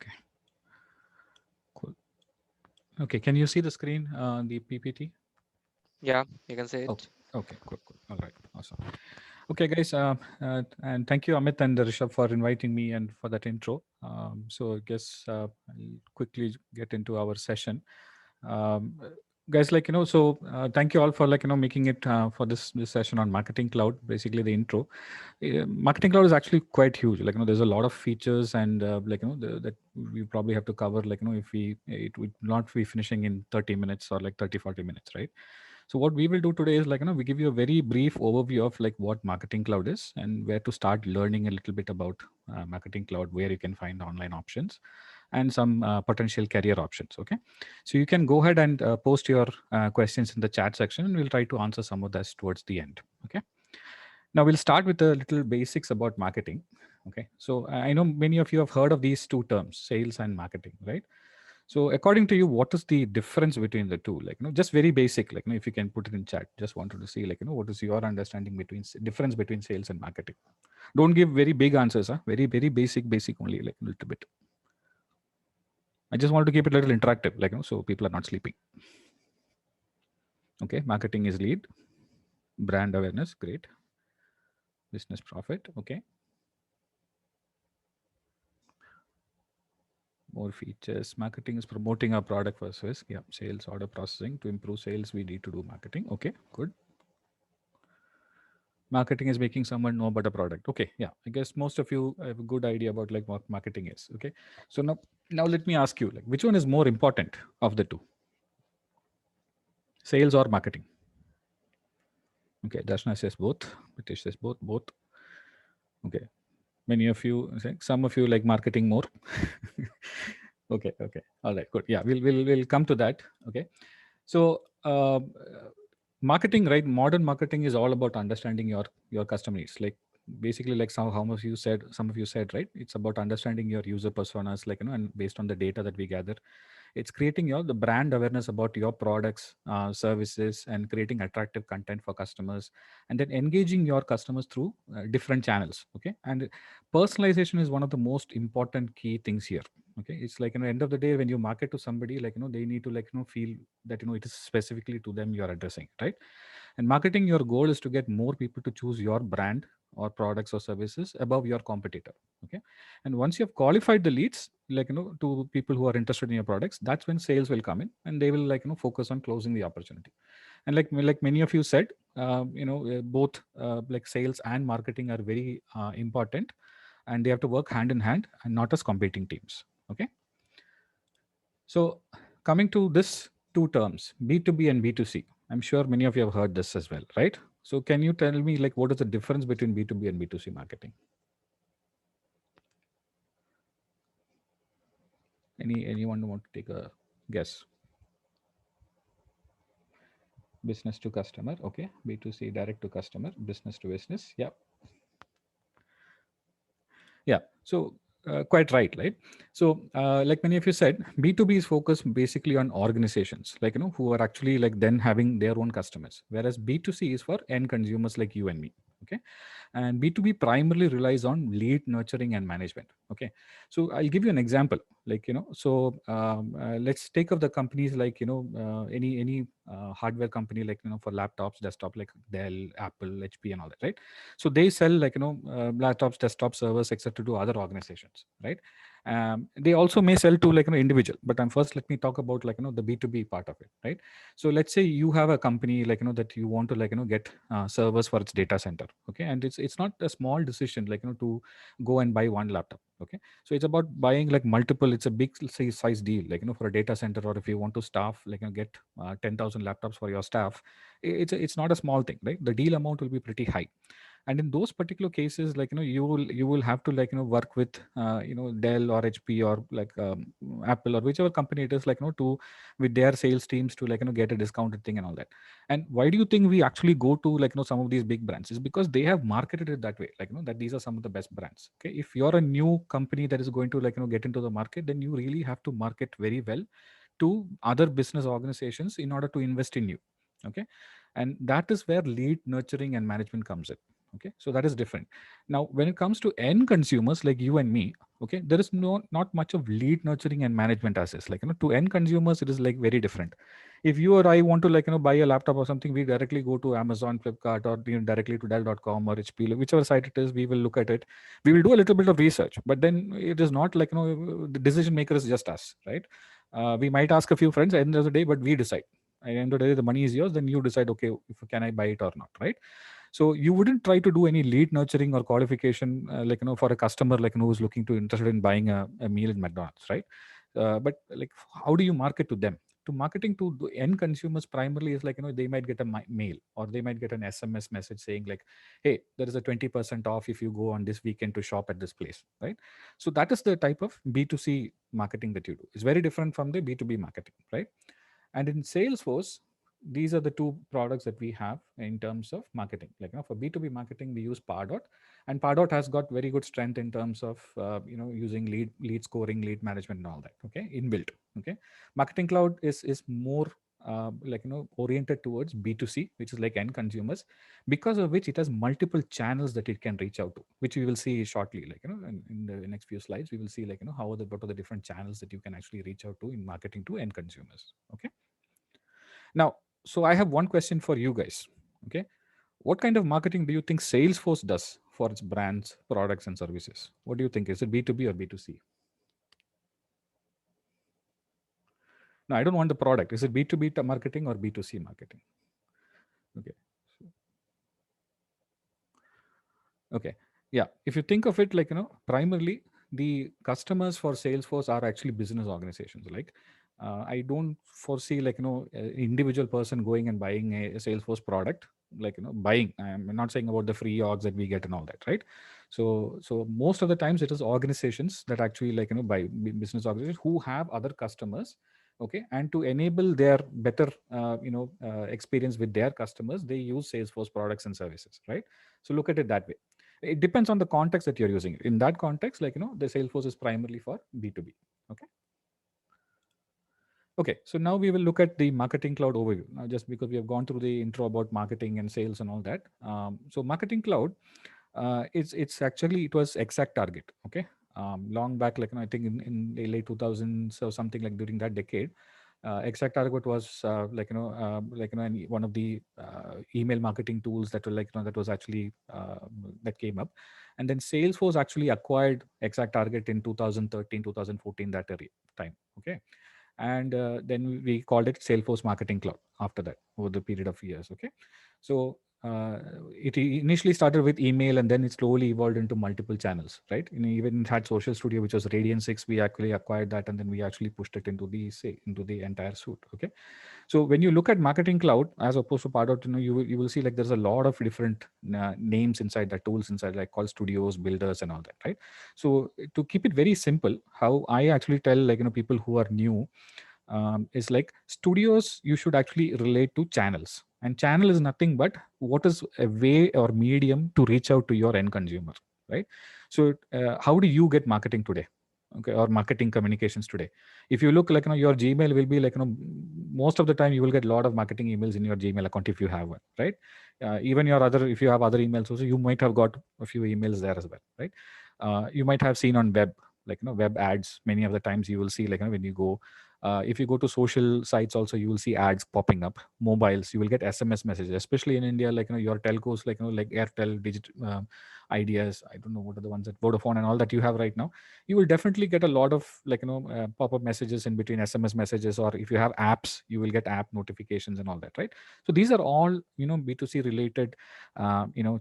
Okay, cool. Okay, can you see the screen, the PPT? Yeah, you can say Okay. it. Okay. Cool. Cool. All right. Awesome. Okay, guys. And thank you, Amit and Rishabh, for inviting me and for that intro. So I guess I'll quickly get into our session. Um, Guys, so thank you all for making it for this session on Marketing Cloud. Basically, the intro. Marketing Cloud is actually quite huge. There's a lot of features and that we probably have to cover. If we it would not be finishing in 30 minutes or like 30-40 minutes, right? So what we will do today is we give you a very brief overview of like what Marketing Cloud is and where to start learning a little bit about Marketing Cloud, where you can find online options and some potential career options. Okay, so you can go ahead and post your questions in the chat section, and we'll try to answer some of this towards the end. Okay, now we'll start with the little basics about marketing. Okay, so I know many of you have heard of these two terms, sales and marketing, right? So according to you, what is the difference between the two? Just very basic, if you can put it in chat. Just wanted to see, what is your understanding between difference between sales and marketing? Don't give very big answers, huh? Very, very basic only, like a little bit. I just wanted to keep it a little interactive, so people are not sleeping. Okay, marketing is lead, brand awareness, great, business profit, okay, more features. Marketing is promoting our product or service. Yeah, sales, order processing. To improve sales, we need to do marketing. Okay, good. Marketing is making someone know about a product. Okay, yeah, I guess most of you have a good idea about like what marketing is. Okay, so now let me ask you, like, which one is more important of the two, sales or marketing? Okay, Darshana says both. Pritish says both. Okay, many of you say, some of you like marketing more. Okay, all right, good. Yeah, we'll come to that. Okay, so marketing, right? Modern marketing is all about understanding your customer needs. Like basically, like some of you said, right? It's about understanding your user personas, and based on the data that we gather, it's creating your the brand awareness about your products, services, and creating attractive content for customers, and then engaging your customers through different channels. Okay, and personalization is one of the most important key things here. Okay, it's like end of the day when you market to somebody, they need to feel that it is specifically to them you're addressing, right? And marketing, your goal is to get more people to choose your brand or products or services above your competitor. Okay, and once you have qualified the leads, to people who are interested in your products, that's when sales will come in, and they will focus on closing the opportunity. And like many of you said, both like sales and marketing are very important, and they have to work hand in hand and not as competing teams. Okay, so coming to this two terms, B2B and B2C, I'm sure many of you have heard this as well, right? So can you tell me like what is the difference between B2B and B2C marketing? Anyone want to take a guess? Business to customer, okay. B2C, direct to customer. Business to business, yeah. Yeah. So quite right. So like many of you said, B2B is focused basically on organizations, who are actually like then having their own customers, whereas B2C is for end consumers like you and me. Okay, and B2B primarily relies on lead nurturing and management. Okay, so I'll give you an example. So let's take of the companies like any hardware company, for laptops, desktop, like Dell, Apple, HP, and all that, right? So they sell laptops, desktop servers, etc. to other organizations, right? They also may sell to individual, but first let me talk about the B2B part of it, right? So let's say you have a company that you want to get servers for its data center. Okay, and it's not a small decision to go and buy one laptop. Okay, so it's about buying like multiple. It's a big size deal, for a data center, or if you want to staff get 10,000 laptops for your staff. It's not a small thing, right? The deal amount will be pretty high, and in those particular cases, you will have to work with Dell or HP or Apple or whichever company it is, to with their sales teams to get a discounted thing and all that. And why do you think we actually go to some of these big brands? Is because they have marketed it that way, that these are some of the best brands. Okay, if you're a new company that is going to get into the market, then you really have to market very well to other business organizations in order to invest in you. Okay, and that is where lead nurturing and management comes in. Okay, so that is different. Now when it comes to end consumers like you and me, okay, there is not much of lead nurturing and management assets. Like, to end consumers it is like very different. If you or I want to, like, buy a laptop or something, we directly go to Amazon, Flipkart, or directly to Dell.com or HP, like, whichever site it is. We will look at it, we will do a little bit of research, but then it is not like, the decision maker is just us, right? We might ask a few friends at the end of the day, but we decide. At the end of the day, the money is yours, then you decide, okay, if can I buy it or not, right? So you wouldn't try to do any lead nurturing or qualification, like, for a customer, like, who's looking to interested in buying a meal in McDonald's, right? But like, how do you market to them? To marketing to the end consumers primarily is like, they might get a mail, or they might get an SMS message saying like, hey, there is a 20% off if you go on this weekend to shop at this place, right? So that is the type of B2C marketing that you do. It's very different from the B2B marketing, right? And in Salesforce, these are the two products that we have in terms of marketing. Like, for B2B marketing, we use Pardot, and Pardot has got very good strength in terms of using lead scoring, lead management, and all that. Okay, inbuilt. Okay, Marketing Cloud is more oriented towards B2C, which is like end consumers, because of which it has multiple channels that it can reach out to, which we will see shortly. Like, in the next few slides, we will see, like, what are the different channels that you can actually reach out to in marketing to end consumers. Okay. Now, so I have one question for you guys. Okay. What kind of marketing do you think Salesforce does for its brands, products, and services? What do you think? Is it B2B or B2C? No, I don't want the product. Is it B2B marketing or B2C marketing? Okay. Okay. Yeah. If you think of it, like, primarily the customers for Salesforce are actually business organizations. Like, I don't foresee, like, an individual person going and buying a Salesforce product, like, buying. I'm not saying about the free orgs that we get and all that, right? So most of the times it is organizations that actually, like, buy, business organizations who have other customers. Okay. And to enable their better, experience with their customers, they use Salesforce products and services, right? So look at it that way. It depends on the context that you're using. In that context, like, the Salesforce is primarily for B2B. Okay. Okay, so now we will look at the Marketing Cloud overview. Now, just because we have gone through the intro about marketing and sales and all that, so Marketing Cloud, it's actually, it was Exact Target. Okay, long back, like, I think in the late 2000s or something, like during that decade, Exact Target was one of the email marketing tools that were, like, that was actually that came up, and then Salesforce actually acquired Exact Target in 2013, 2014, that time. Okay, and then we called it Salesforce Marketing Cloud after that, over the period of years. Okay, so it initially started with email, and then it slowly evolved into multiple channels, right? Even it had Social Studio, which was Radian 6. We actually acquired that, and then we actually pushed it into the entire suite. Okay, so when you look at Marketing Cloud as opposed to Pardot, you will see, like, there's a lot of different names inside that, tools inside, like, called studios, builders, and all that, right? So to keep it very simple, how I actually tell, like, people who are new, is like, studios, you should actually relate to channels, and channel is nothing but what is a way or medium to reach out to your end consumer, right? So how do you get marketing today? Okay, or marketing communications today? If you look, like, your Gmail will be like, most of the time you will get a lot of marketing emails in your Gmail account if you have one, right? Even your other, if you have other emails also, you might have got a few emails there as well, right? You might have seen on web, like, web ads. Many of the times you will see, like, when you go, if you go to social sites also, you will see ads popping up. Mobiles, you will get SMS messages, especially in India, like, your telcos, like, like Airtel, Ideas, I don't know what are the ones that Vodafone and all that you have right now. You will definitely get a lot of, like, pop-up messages in between SMS messages, or if you have apps, you will get app notifications and all that, right? So these are all, B2C related,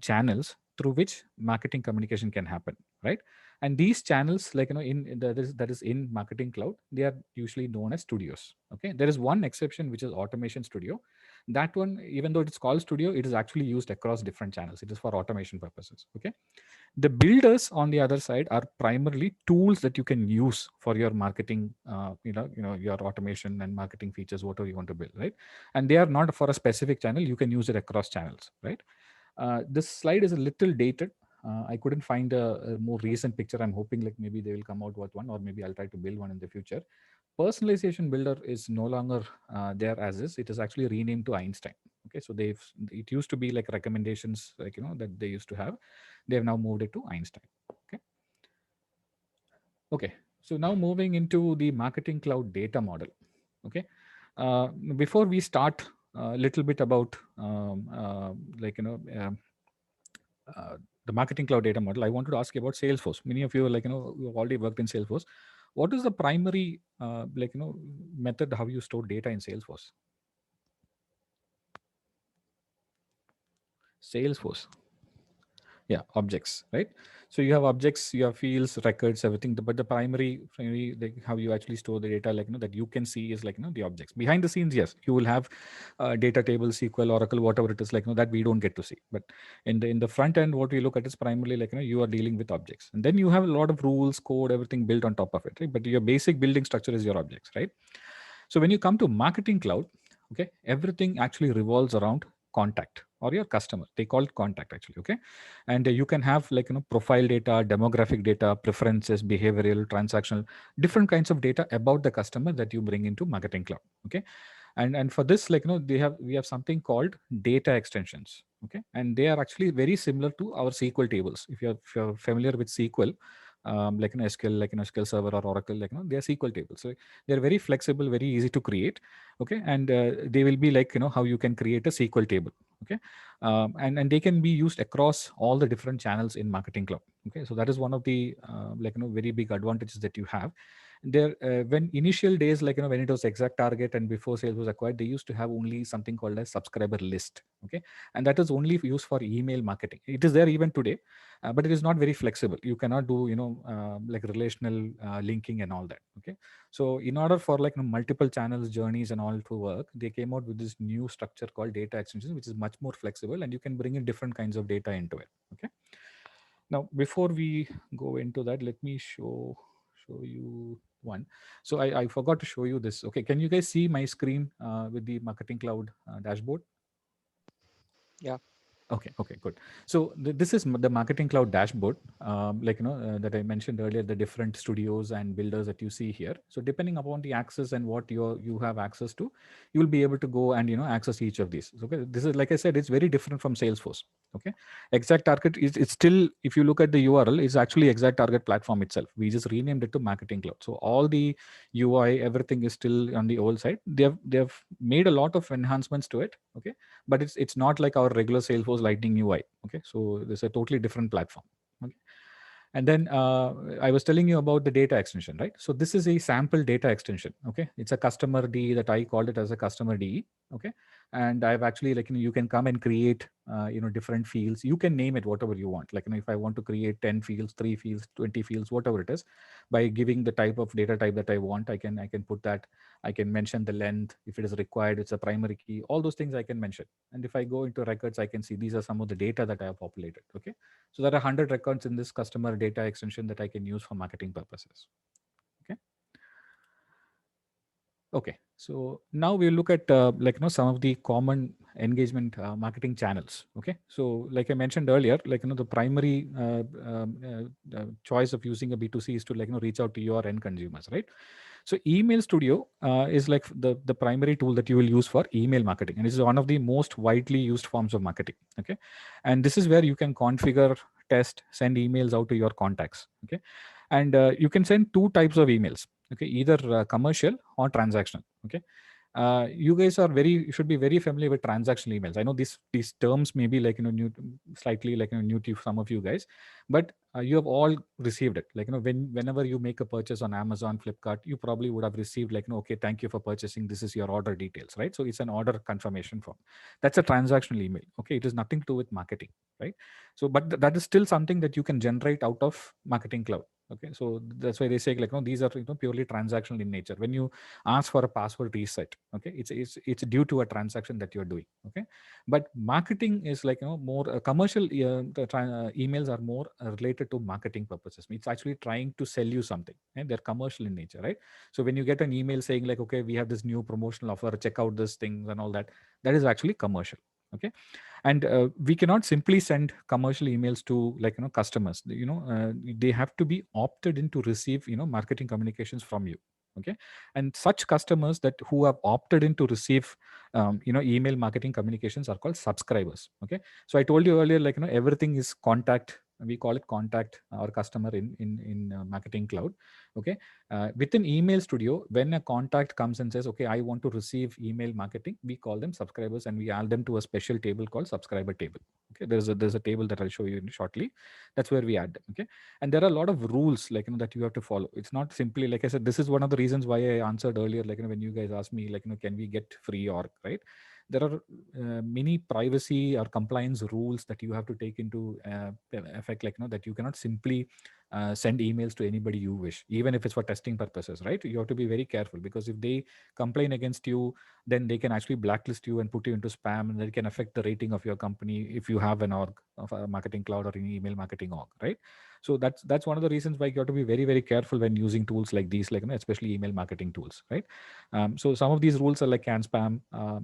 channels through which marketing communication can happen, right? And these channels, like, that is in Marketing Cloud, they are usually known as studios. Okay, there is one exception, which is Automation Studio. That one, even though it's called studio, it is actually used across different channels. It is for automation purposes. Okay, the builders, on the other side, are primarily tools that you can use for your marketing, your automation and marketing features, whatever you want to build, right? And they are not for a specific channel. You can use it across channels, right? This slide is a little dated. I couldn't find a more recent picture. I'm hoping, like, maybe they will come out with one, or maybe I'll try to build one in the future. Personalization Builder is no longer there as is. It is actually renamed to Einstein. Okay, so it used to be like recommendations, like that they used to have. They have now moved it to Einstein. Okay. Okay, so now moving into the Marketing Cloud data model. Okay, before we start a little bit about like uh, the Marketing Cloud data model, I wanted to ask you about Salesforce. Many of you, like you've already worked in Salesforce. What is the primary method how you store data in Salesforce? Salesforce. Yeah, objects, right? So you have objects, you have fields, records, everything, but the primary like how you actually store the data, like that you can see is like the objects behind the scenes. Yes, you will have data tables, SQL, Oracle, whatever it is, like that we don't get to see. But in the front end, what we look at is primarily like you are dealing with objects, and then you have a lot of rules, code, everything built on top of it, right? But your basic building structure is your objects, right? So when you come to Marketing Cloud, okay, everything actually revolves around contact or your customer. They call it contact actually, okay? And you can have like profile data, demographic data, preferences, behavioral, transactional, different kinds of data about the customer that you bring into Marketing Cloud, okay? And for this, like we have something called data extensions, okay? And they are actually very similar to our SQL tables. If you're familiar with SQL, like an SQL, like an SQL Server or Oracle, like they are SQL tables. So they're very flexible, very easy to create, okay? And they will be like how you can create a SQL table, okay? And they can be used across all the different channels in Marketing Cloud, okay? So that is one of the very big advantages that you have there. When initial days, like when it was Exact Target and before sales was acquired, they used to have only something called a subscriber list, okay? And that is only used for email marketing. It is there even today, but it is not very flexible. You cannot do like relational linking and all that, okay? So in order for like multiple channels, journeys and all to work, they came out with this new structure called data extensions, which is much more flexible, and you can bring in different kinds of data into it, okay? Now before we go into that, let me show you one. So I forgot to show you this. Okay, can you guys see my screen with the Marketing Cloud dashboard? Yeah. Okay, good. So this is the Marketing Cloud dashboard, that I mentioned earlier, the different studios and builders that you see here. So depending upon the access and what you have access to, you will be able to go and access each of these. Okay, this is, like I said, it's very different from Salesforce. Okay, Exact Target is, it's still, if you look at the URL, is actually Exact Target platform itself. We just renamed it to Marketing Cloud. So all the UI, everything is still on the old side. They have made a lot of enhancements to it. Okay, but it's not like our regular Salesforce Lightning UI. Okay, so this is a totally different platform. Okay, and then I was telling you about the data extension, right? So this is a sample data extension. Okay, it's a customer DE that I called it as a customer DE. Okay, and I've actually, like you can come and create different fields. You can name it whatever you want. Like if I want to create 10 fields, 3 fields, 20 fields, whatever it is, by giving the type of data type that I want, I can put that. I can mention the length if it is required. It's a primary key. All those things I can mention. And if I go into records, I can see these are some of the data that I have populated. Okay, so there are 100 records in this customer data extension that I can use for marketing purposes. Okay. Okay. So now we look at some of the common engagement marketing channels. Okay. So like I mentioned earlier, the primary choice of using a B2C is to reach out to your end consumers, right? So Email Studio is like the primary tool that you will use for email marketing, and this is one of the most widely used forms of marketing. Okay, and this is where you can configure, test, send emails out to your contacts. Okay, and you can send two types of emails. Okay, either commercial or transactional. Okay, you guys are should be very familiar with transactional emails. I know these terms may be new, slightly new to some of you guys, but you have all received it. Whenever you make a purchase on Amazon, Flipkart, you probably would have received okay, thank you for purchasing, this is your order details, right? So it's an order confirmation form. That's a transactional email. Okay, it is nothing to do with marketing, right? So but that is still something that you can generate out of Marketing Cloud. Okay, so that's why they say these are purely transactional in nature. When you ask for a password reset, okay, it's due to a transaction that you're doing. Okay, but marketing is more commercial. Emails are more related to marketing purposes. It's actually trying to sell you something, and they're commercial in nature, right? So when you get an email saying okay, we have this new promotional offer, check out this things and all that, that is actually commercial. Okay, and we cannot simply send commercial emails to customers. They have to be opted in to receive marketing communications from you. Okay, and such customers that who have opted in to receive email marketing communications are called subscribers. Okay, so I told you earlier, like everything is contact. We call it contact our customer in Marketing Cloud. Okay, within Email Studio, when a contact comes and says, okay, I want to receive email marketing, we call them subscribers, and we add them to a special table called subscriber table. Okay, there's a table that I'll show you shortly. That's where we add them. Okay, and there are a lot of rules, like that you have to follow. It's not simply, like I said, this is one of the reasons why I answered earlier, like when you guys asked me, like can we get free org, right? There are many privacy or compliance rules that you have to take into effect, like that you cannot simply send emails to anybody you wish, even if it's for testing purposes, right? You have to be very careful, because if they complain against you, then they can actually blacklist you and put you into spam, and that can affect the rating of your company if you have an org of a Marketing Cloud or an email marketing org, right? So that's one of the reasons why you have to be very, very careful when using tools like these, like especially email marketing tools, right? So some of these rules are like can spam,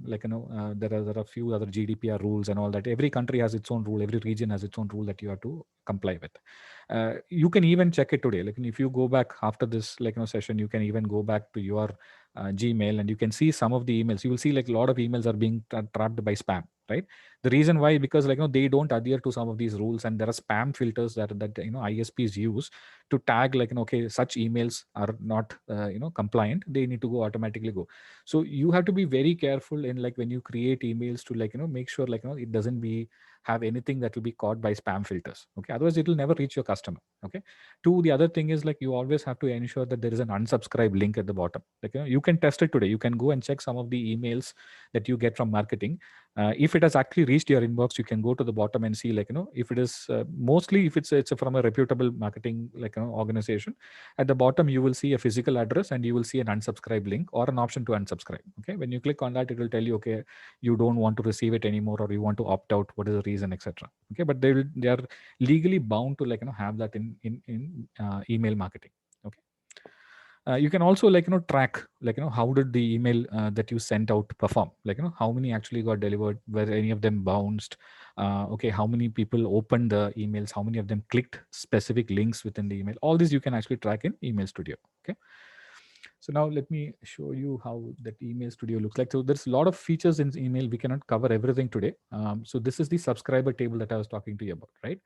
there are a few other GDPR rules and all that. Every country has its own rule, every region has its own rule that you have to comply with. You can even check it today, like if you go back after this session, you can even go back to your Gmail, and you can see some of the emails. You will see like a lot of emails are being trapped by spam, right? The reason why, because they don't adhere to some of these rules, and there are spam filters that ISPs use to tag, like okay, such emails are not compliant, they need to go automatically go. So you have to be very careful in, like when you create emails, to make sure it doesn't be have anything that will be caught by spam filters. Okay, otherwise it will never reach your customer. Okay, two, the other thing is, like you always have to ensure that there is an unsubscribe link at the bottom. Like you can test it today, you can go and check some of the emails that you get from marketing. If it has actually reached your inbox, you can go to the bottom and see, like if it is mostly, if it's from a reputable marketing organization, at the bottom you will see a physical address, and you will see an unsubscribe link or an option to unsubscribe. Okay, when you click on that, it will tell you, okay, you don't want to receive it anymore, or you want to opt out, what is the reason, etc. Okay, but they are legally bound to have that in email marketing. Okay, you can also track, how did the email that you sent out perform, how many actually got delivered, were any of them bounced, okay, how many people opened the emails, how many of them clicked specific links within the email. All this you can actually track in Email Studio. Okay, so now let me show you how that Email Studio looks like. So there's a lot of features in email, we cannot cover everything today. So this is the subscriber table that I was talking to you about, right?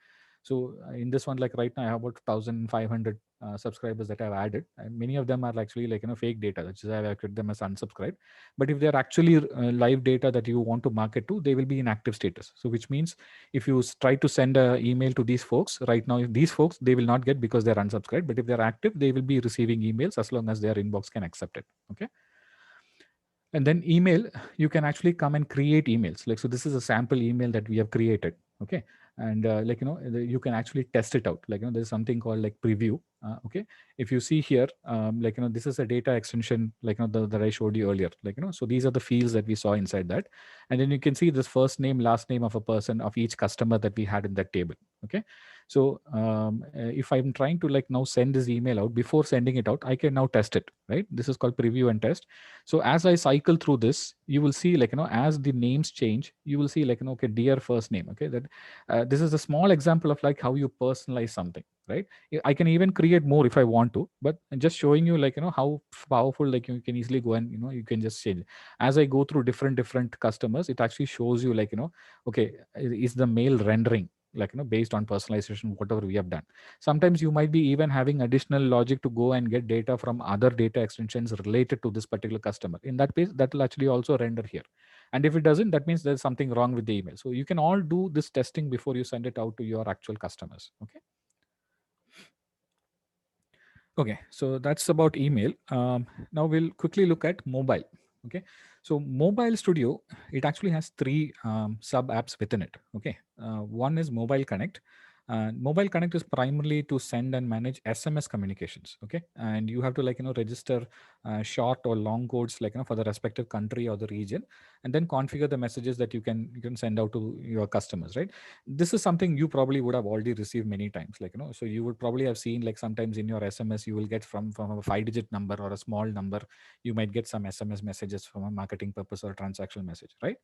So in this one, like right now, I have about 1,500 subscribers that I've added, and many of them are actually fake data. That's just I've created them as unsubscribed. But if they're actually live data that you want to market to, they will be in active status. So which means if you try to send an email to these folks right now, these folks, they will not get, because they're unsubscribed. But if they're active, they will be receiving emails as long as their inbox can accept it. Okay, and then email, you can actually come and create emails. Like, so this is a sample email that we have created. Okay, and you can actually test it out. There's something called like preview. Okay, if you see here, this is a data extension, that I showed you earlier. So these are the fields that we saw inside that, and then you can see this first name, last name of a person, of each customer that we had in that table. Okay, so if I'm trying to now send this email out, before sending it out, I can now test it, right? This is called preview and test. So as I cycle through this, you will see, as the names change, you will see, okay, dear first name. Okay, that this is a small example of how you personalize something, right? I can even create more if I want to, but I'm just showing you how powerful, you can easily go and you can just change. As I go through different customers, it actually shows you okay, is the mail rendering based on personalization, whatever we have done. Sometimes you might be even having additional logic to go and get data from other data extensions related to this particular customer. In that case, that will actually also render here. And if it doesn't, that means there's something wrong with the email. So you can all do this testing before you send it out to your actual customers. Okay, okay, so that's about email. Now we'll quickly look at mobile. Okay, so Mobile Studio, it actually has three sub apps within it. Okay, one is Mobile Connect. Mobile Connect is primarily to send and manage SMS communications. Okay, and you have to register short or long codes for the respective country or the region, and then configure the messages that you can send out to your customers. Right, this is something you probably would have already received many times. So you would probably have seen sometimes in your SMS you will get from a 5-digit number or a small number, you might get some SMS messages from a marketing purpose or a transactional message, right?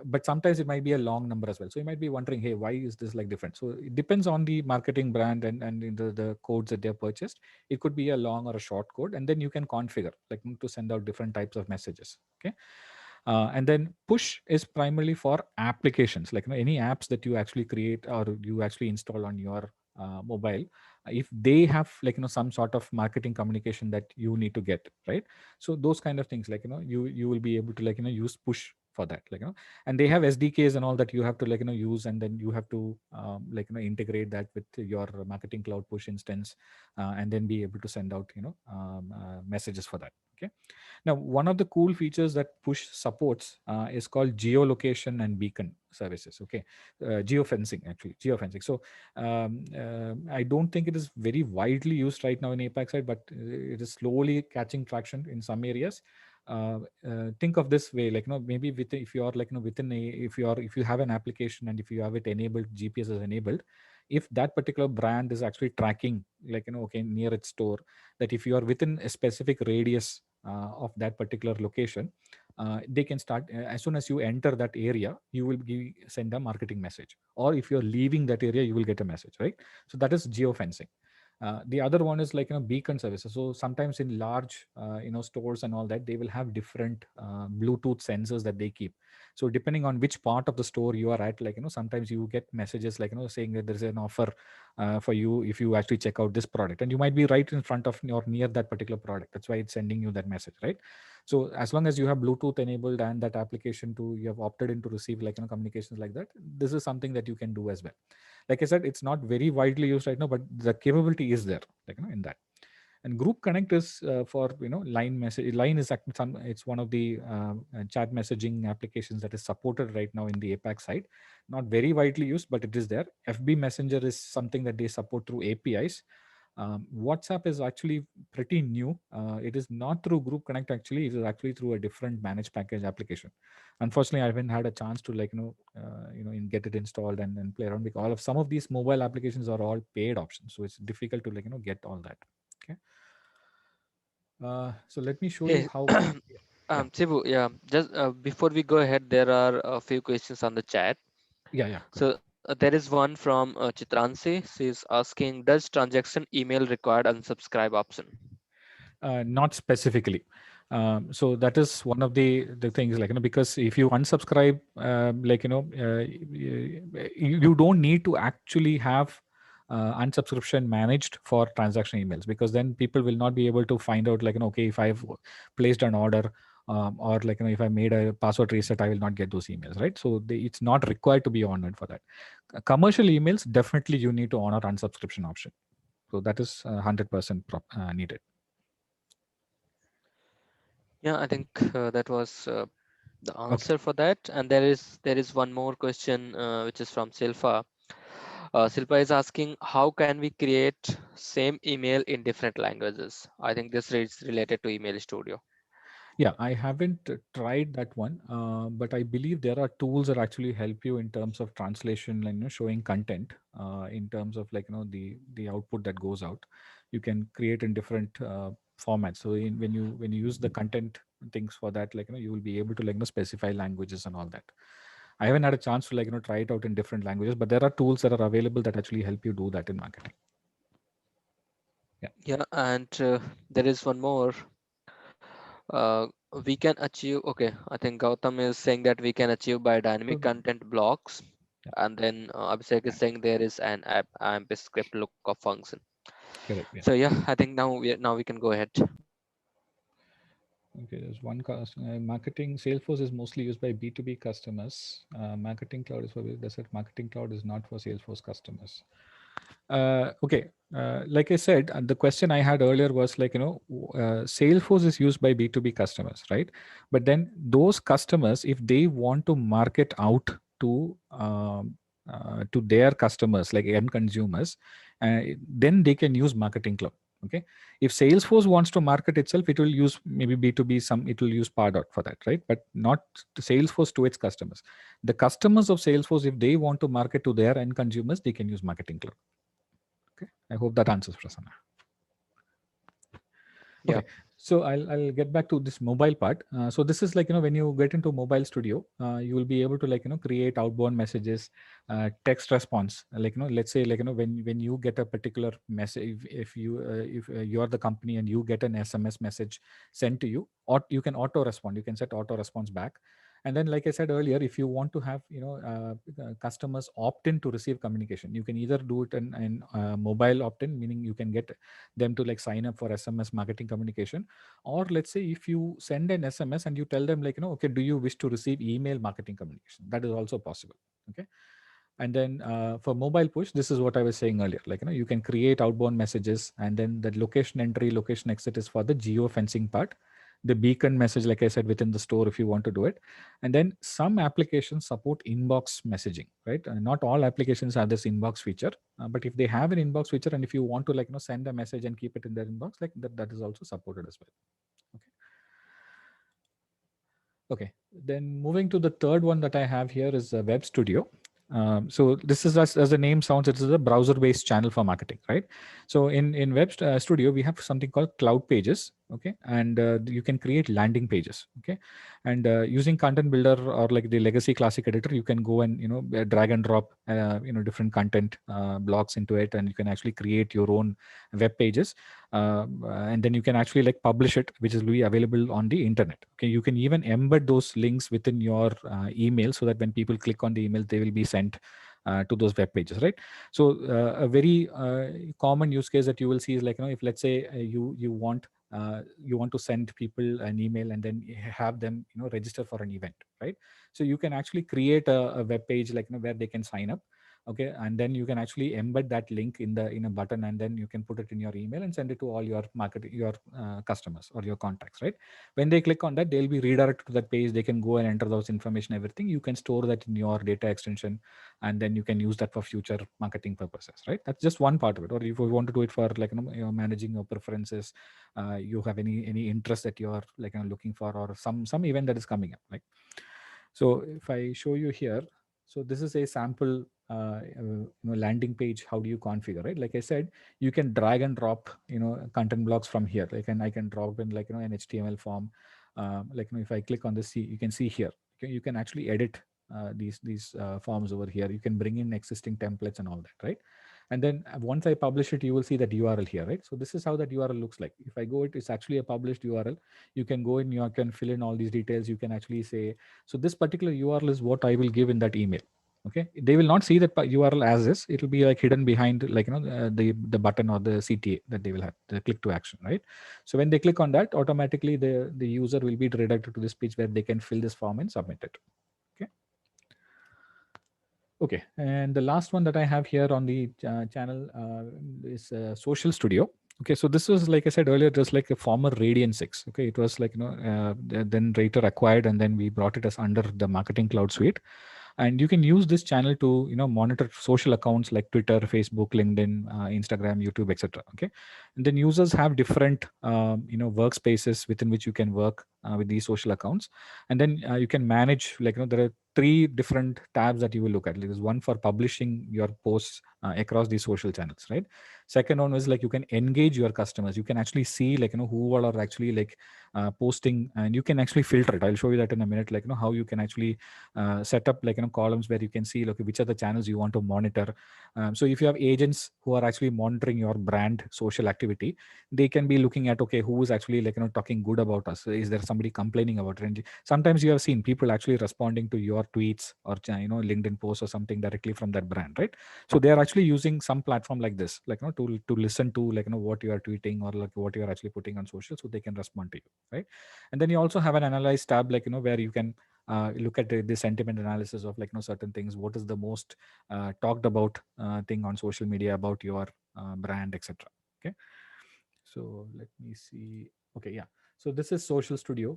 But sometimes it might be a long number as well. So you might be wondering, hey, why is this different? So it depends on the marketing brand and in the codes that they've purchased. It could be a long or a short code, and then you can configure like to send out different types of messages. Okay. And then push is primarily for applications, like any apps that you actually create or you actually install on your mobile. If they have like some sort of marketing communication that you need to get, right? So those kind of things, like you will be able to like use push for that, like and they have SDKs and all that you have to like use, and then you have to like integrate that with your marketing cloud push instance, and then be able to send out messages for that. Okay. Now, one of the cool features that push supports is called geolocation and beacon services. Okay. Geofencing, actually geofencing. So I don't think it is very widely used right now in APAC side, but it is slowly catching traction in some areas. Think of this way, like maybe with, if you are like within a, if you have an application and if you have it enabled, GPS is enabled, if that particular brand is actually tracking like okay, near its store, that if you are within a specific radius of that particular location, they can start as soon as you enter that area, you will send a marketing message, or if you're leaving that area, you will get a message, right? So that is geofencing. The other one is like beacon services. So sometimes in large stores and all that, they will have different Bluetooth sensors that they keep. So depending on which part of the store you are at, like sometimes you get messages like saying that there's an offer for you if you actually check out this product, and you might be right in front of or near that particular product. That's why it's sending you that message, right? So as long as you have Bluetooth enabled and that application to, you have opted in to receive like communications like that, this is something that you can do as well. Like I said, it's not very widely used right now, but the capability is there, like in that. And Group Connect is for line message. Line is it's one of the chat messaging applications that is supported right now in the APAC side. Not very widely used, but it is there. FB Messenger is something that they support through APIs. WhatsApp is actually pretty new. It is not through Group Connect, actually. It is actually through a different managed package application. Unfortunately, I haven't had a chance to like get it installed and play around, because all of some of these mobile applications are all paid options, so it's difficult to like get all that. Okay. So let me show you Hey, how. Yeah, Sibu, yeah, just before we go ahead, there are a few questions on the chat. yeah. Good. So there is one from Chitransi. She's asking, does transaction email required unsubscribe option? Not specifically. So that is one of the things, like because if you unsubscribe, like you don't need to actually have unsubscription managed for transaction emails, because then people will not be able to find out like okay, if I've placed an order, or like if I made a password reset, I will not get those emails, right? So it's not required to be honored for that. Commercial emails, definitely you need to honor unsubscription option. So that is 100% needed. Yeah, I think that was the Okay. answer for that. And there is one more question which is from Silpa. Silpa is asking, how can we create same email in different languages? I think this is related to Email Studio. Yeah, I haven't tried that one, but I believe there are tools that actually help you in terms of translation and showing content in terms of like the output that goes out. You can create in different formats. So when you use the content things for that, like you will be able to like specify languages and all that. I haven't had a chance to like try it out in different languages, but there are tools that are available that actually help you do that in marketing. Yeah. Yeah, and there is one more. Uh, we can achieve. Okay, I think Gautam is saying that we can achieve by dynamic So, content blocks, yeah. and then Abhishek is saying there is an AMP script lookup function. Correct. Yeah. So yeah, I think now we can go ahead. Okay, there's one marketing. Salesforce is mostly used by B2B customers. Marketing Cloud is for, that's it. Marketing Cloud is not for Salesforce customers. Okay, like I said, the question I had earlier was like, Salesforce is used by B2B customers, right? But then those customers, if they want to market out to their customers, like end consumers, then they can use Marketing Cloud. Okay. If Salesforce wants to market itself, it will use maybe B2B, it will use Pardot for that, right? But not Salesforce to its customers. The customers of Salesforce, if they want to market to their end consumers, they can use Marketing Cloud. Okay. I hope that answers, Prasanna. Yeah. Okay. So I'll get back to this mobile part. So this is like, when you get into Mobile Studio, you will be able to like, create outbound messages, text response. Like, let's say like, when you get a particular message, if you're the company and you get an SMS message sent to you, or you can auto respond. You can set auto response back. And then, like I said earlier, if you want to have, customers opt in to receive communication, you can either do it in mobile opt in, meaning you can get them to like sign up for SMS marketing communication. Or let's say if you send an SMS and you tell them like, okay, do you wish to receive email marketing communication, that is also possible. Okay. And then for mobile push, this is what I was saying earlier, like, you can create outbound messages, and then the location entry, location exit is for the geo fencing part. The beacon message, like I said, within the store if you want to do it. And then some applications support inbox messaging, right? Not all applications have this inbox feature, but if they have an inbox feature, and if you want to like, send a message and keep it in their inbox, like that is also supported as well. Okay. Okay, then moving to the third one that I have here is Web Studio. So this is, as the name sounds, it is a browser-based channel for marketing, right? So in Studio, we have something called Cloud Pages, okay, and you can create landing pages, okay, and using Content Builder or like the Legacy Classic Editor, you can go and drag and drop different content blocks into it, and you can actually create your own web pages, and then you can actually like publish it, which will be available on the internet. Okay, you can even embed those links within your email, so that when people click on the email, they will be sent to those web pages, right? So a very common use case that you will see is like, if let's say you want to send people an email and then have them register for an event, right? So you can actually create a web page like, where they can sign up. Okay, and then you can actually embed that link in a button, and then you can put it in your email and send it to all your your customers or your contacts, right? When they click on that, they'll be redirected to that page. They can go and enter those information, everything. You can store that in your data extension, and then you can use that for future marketing purposes, right? That's just one part of it. Or if you want to do it for like, you're managing your preferences, you have any interest that you're like, looking for, or some event that is coming up, like. So if I show you here, so this is a sample landing page. How do you configure, right? Like I said, you can drag and drop content blocks from here. I can drop in like an HTML form. Like, if I click on this, see, you can see here. You can actually edit these forms over here. You can bring in existing templates and all that, right? And then once I publish it, you will see that URL here, right? So this is how that URL looks like. If I go, it's actually a published URL. You can go in, you can fill in all these details. You can actually say, so this particular URL is what I will give in that email. Okay, they will not see that URL as is. It will be like hidden behind like the button or the CTA that they will have, the click to action, right? So when they click on that, automatically the user will be redirected to this page where they can fill this form and submit it. Okay. Okay, and the last one that I have here on the channel is Social Studio. Okay, so this was, like I said earlier, just like a former Radian 6. Okay, it was like, then Rater acquired, and then we brought it as under the Marketing Cloud Suite. And you can use this channel to monitor social accounts like Twitter, Facebook, LinkedIn, Instagram, YouTube, etc. Okay, and then users have different workspaces within which you can work with these social accounts, and then you can manage, like, there are three different tabs that you will look at. There's one for publishing your posts across these social channels, right? Second one is like, you can engage your customers. You can actually see, like, who all are actually like posting, and you can actually filter it. I'll show you that in a minute, like, how you can actually set up, like, columns where you can see, look, which are the channels you want to monitor. So if you have agents who are actually monitoring your brand social activity, they can be looking at, okay, who is actually like talking good about us. Is there somebody complaining about it? And sometimes you have seen people actually responding to your tweets or LinkedIn posts or something directly from that brand, right? So they are actually using some platform like this, like, to listen to, like, what you are tweeting or like what you are actually putting on social, so they can respond to you, right? And then you also have an analyze tab, like, where you can look at the sentiment analysis of, like, certain things. What is the most talked about thing on social media about your brand, etc. Okay, so let me see. Okay, yeah. So this is Social Studio.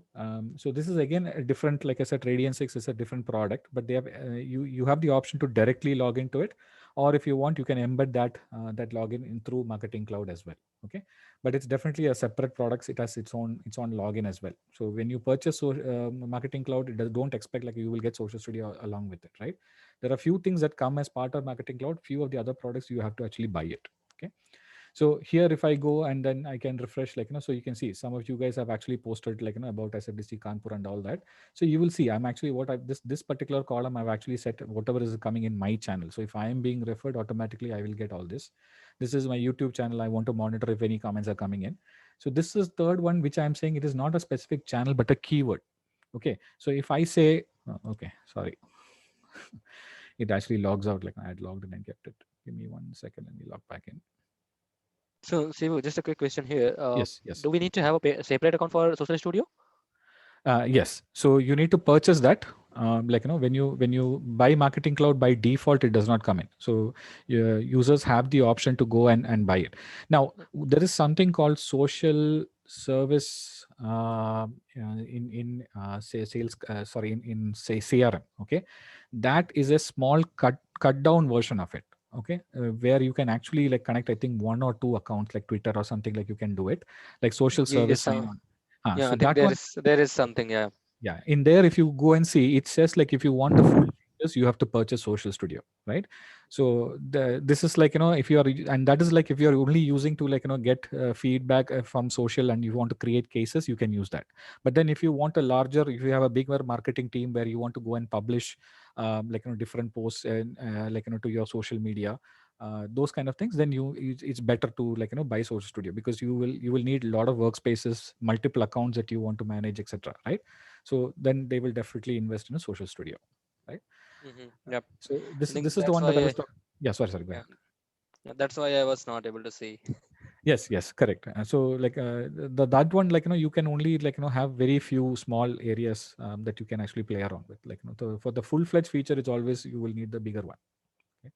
So this is again a different, like I said, Radian 6 is a different product, but they have you have the option to directly log into it, or if you want, you can embed that login in through Marketing Cloud as well. Okay, but it's definitely a separate product. It has its own login as well. So when you purchase Marketing Cloud, don't expect like you will get Social Studio along with it, right? There are few things that come as part of Marketing Cloud. Few of the other products you have to actually buy it. Okay. So here, if I go and then I can refresh, like, so you can see some of you guys have actually posted, like, about SFDC Kanpur and all that. So you will see I'm actually what I this particular column I've actually set whatever is coming in my channel. So if I am being referred, automatically I will get all this. This is my YouTube channel. I want to monitor if any comments are coming in. So this is third one, which I'm saying it is not a specific channel but a keyword. Okay. So if I say, okay, sorry, it actually logs out, like I had logged in and kept it. Give me 1 second. Let me log back in. So, Sivu, just a quick question here. Yes, yes. Do we need to have a separate account for Social Studio? Yes. So you need to purchase that. Like, when you buy Marketing Cloud, by default it does not come in. So users have the option to go and buy it. Now there is something called social service in say sales. Sorry, in say CRM. Okay, that is a small cut down version of it. Okay, where you can actually like connect, I think, one or two accounts like Twitter or something, like you can do it like social Yes, service sign on. yeah, So I think that one, there is something. Yeah. yeah, in there if you go and see, it says like if you want the full features you have to purchase Social Studio, right? So this is like, if you are, and that is like if you are only using to like get feedback from social and you want to create cases, you can use that. But then if you want a larger, if you have a bigger marketing team where you want to go and publish like different posts and like to your social media, those kind of things, then it's better to like buy Social Studio, because you will need a lot of workspaces, multiple accounts that you want to manage, etc., right? So then they will definitely invest in a Social Studio, right? Yep. So I this think is the that's one that I why was talking. Yeah, sorry, go yeah, ahead. yeah, that's why I was not able to see. Yes, correct. So like that one, like you can only like have very few small areas that you can actually play around with. Like for the full fledged feature, it's always you will need the bigger one. Okay?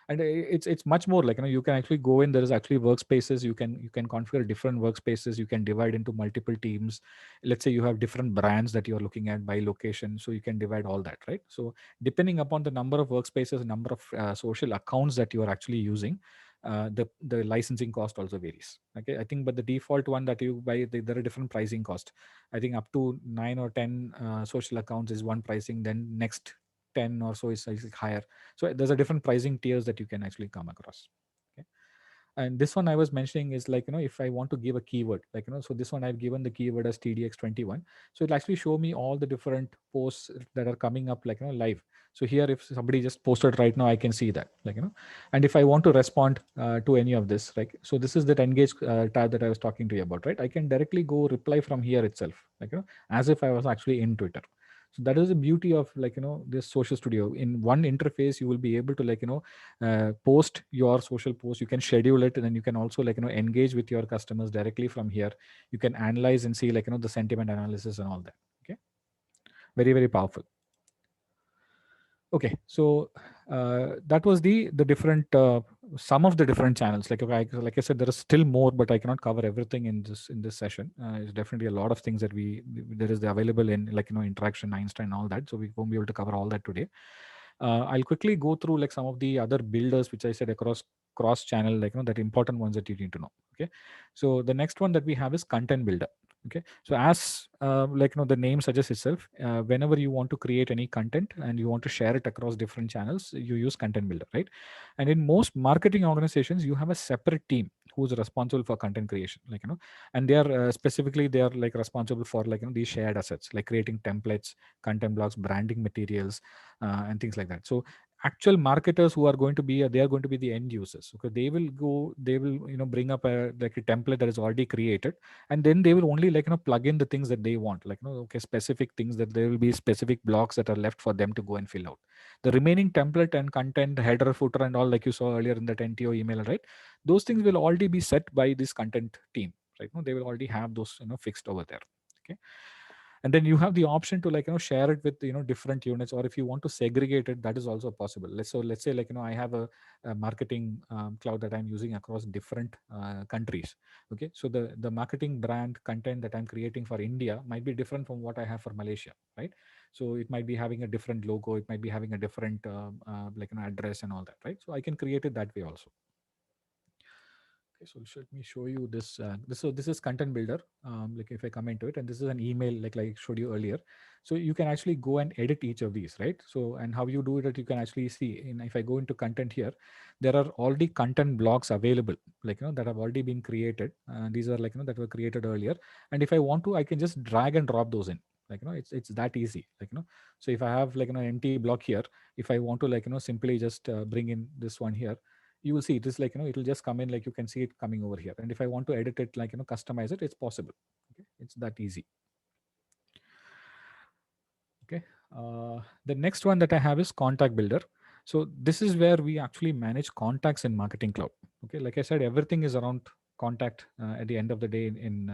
And it's much more like you can actually go in, there is actually workspaces, you can configure different workspaces, you can divide into multiple teams. Let's say you have different brands that you're looking at by location, so you can divide all that, right? So depending upon the number of workspaces, number of social accounts that you are actually using, the licensing cost also varies. Okay, I think, but the default one that you buy, there are different pricing cost. I think up to 9 or 10 social accounts is one pricing, then next 10 or so is higher. So there's a different pricing tiers that you can actually come across. Okay. And this one I was mentioning is like, if I want to give a keyword, like, so this one I've given the keyword as TDX21. So it'll actually show me all the different posts that are coming up, like, live. So here, if somebody just posted right now, I can see that, like, and if I want to respond to any of this, like, so this is that engage tab that I was talking to you about, right? I can directly go reply from here itself, like, as if I was actually in Twitter. So that is the beauty of like this Social Studio. In one interface you will be able to like post your social post, you can schedule it, and then you can also like engage with your customers directly from here. You can analyze and see like the sentiment analysis and all that. Okay, very very powerful. Okay, so that was the different some of the different channels. Like, okay, like I said, there is still more, but I cannot cover everything in this session. It's definitely a lot of things that there is available in like interaction, Einstein, all that. So we won't be able to cover all that today. I'll quickly go through like some of the other builders which I said across cross channel, like that important ones that you need to know. Okay, so the next one that we have is content builder. Okay, so as like the name suggests itself, whenever you want to create any content and you want to share it across different channels, you use content builder, right? And in most marketing organizations you have a separate team who's responsible for content creation, like and they are specifically they are like responsible for like these shared assets, like creating templates, content blocks, branding materials, and things like that. So actual marketers who are going to be they are going to be the end users. Okay, they will bring up a like a template that is already created, and then they will only like plug in the things that they want, like okay, specific things, that there will be specific blocks that are left for them to go and fill out. The remaining template and content, header, footer, and all, like you saw earlier in that NTO email, right? Those things will already be set by this content team, right? No, they will already have those fixed over there. Okay, and then you have the option to like share it with different units, or if you want to segregate it, that is also possible. Let's say like I have a marketing cloud that I'm using across different countries. Okay, so the marketing brand content that I'm creating for India might be different from what I have for Malaysia, right? So it might be having a different logo, it might be having a different like address and all that, right? So I can create it that way also. Okay, so let me show you this. So this is content builder. Like if I come into it, and this is an email, like I showed you earlier. So you can actually go and edit each of these, right? So and how you do it, you can actually see. In if I go into content here, there are already content blocks available, like that have already been created. These are like that were created earlier. And if I want to, I can just drag and drop those in. Like it's that easy. So if I have like an empty block here, if I want to simply just bring in this one here, you will see it is like it'll just come in, like you can see it coming over here. And if I want to edit it, like customize it, it's possible. Okay, it's that easy. Okay. The next one that I have is contact builder. So this is where we actually manage contacts in marketing cloud. Okay, like I said, everything is around contact at the end of the day in